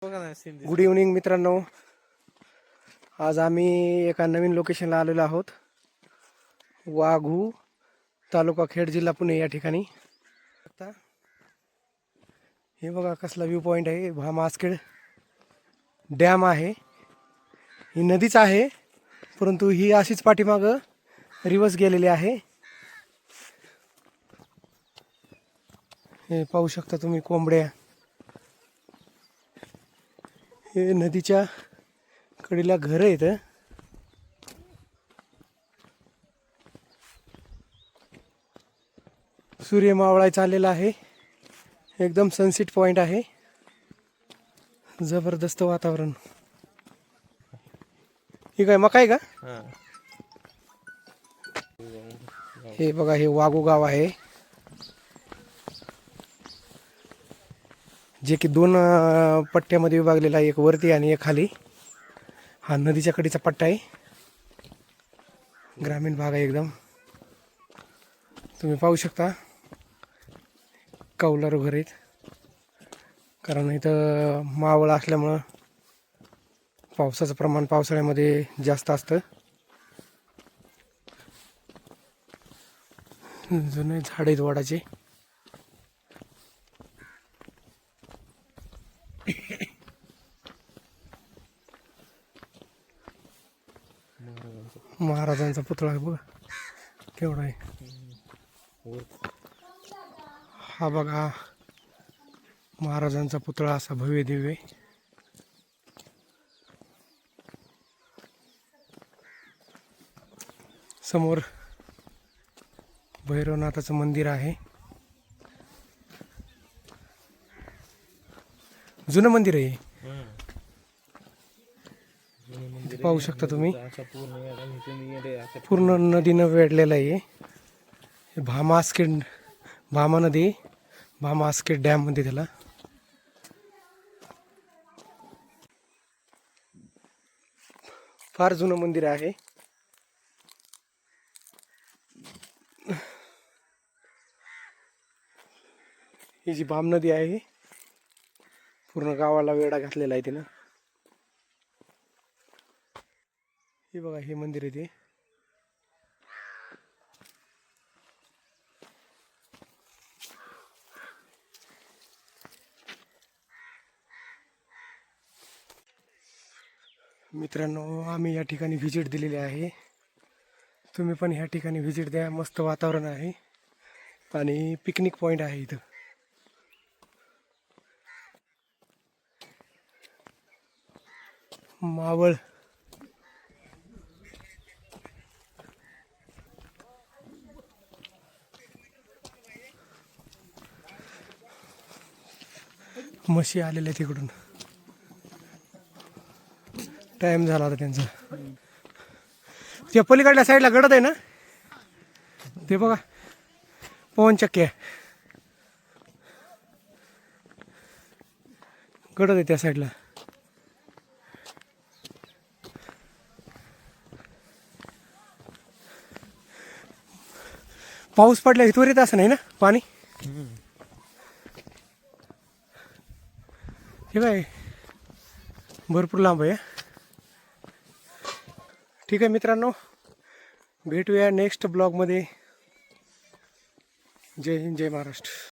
Good evening मित्रांनो, आज आम्ही एका नवीन लोकेशनला आलेलो आहोत. वाघू, तालुका खेड, जिल्हा पुणे या ठिकाणी. आता हे बघा कसला व्ह्यू पॉइंट आहे. भामासखेड डॅम आहे. ही नदीच आहे, परंतु ही अशीच पाठीमागं रिवर्स गेलेली आहे. हे पाहू शकता तुम्ही कोंबड्या. हे नदीच्या कडेला घर आहेत. सूर्य मावळाय चाललेला आहे. एकदम सनसेट पॉइंट आहे. जबरदस्त वातावरण. हे काय मका आहे का? हे बघा, हे वाघू गाव आहे, जे की दोन पट्ट्यामध्ये विभागलेला आहे, एक वरती आणि एक खाली. हा नदीच्या कडेचा पट्टा आहे. ग्रामीण भाग आहे एकदम. तुम्ही पाहू शकता कौलारू घर आहेत, कारण इथं मावळ असल्यामुळं पावसाचं प्रमाण पावसाळ्यामध्ये जास्त असतं. जुने झाड आहेत वडाचे. महाराजांचा पुतळा आहे बघा केवढा आहे. हा बघा महाराजांचा पुतळा, असा भव्य दिव्य. समोर भैरवनाथाचं मंदिर आहे. जुनं मंदिर आहे. पाहू शकता तुम्ही, पूर्ण नदीनं वेढलेलं आहे. भामा नदी, भामासखेड डॅम म्हणते त्याला. फार जुनं मंदिर आहे. ही जी भाम नदी आहे, पूर्ण गावाला वेढा घातलेला आहे तिनं. हे बघा, हे मंदिर आहे ते. मित्रांनो, आम्ही या ठिकाणी व्हिजिट दिलेली आहे. तुम्ही पण ह्या ठिकाणी व्हिजिट द्या. मस्त वातावरण आहे आणि पिकनिक पॉईंट आहे इथं. मावळ म्हशी आलेल्या तिकडून. टाइम झाला होता त्यांचा. त्या पलीकडल्या साईडला गडद आहे ना, ते बघा पवनचक्की आहे. गडद आहे त्या साईडला. पाऊस पडल्या त्वरित असं नाही ना पाणी. हे काय भरपूर लांब आहे. ठीक आहे मित्रांनो, भेटूया नेक्स्ट ब्लॉगमध्ये. जय हिंद, जय महाराष्ट्र.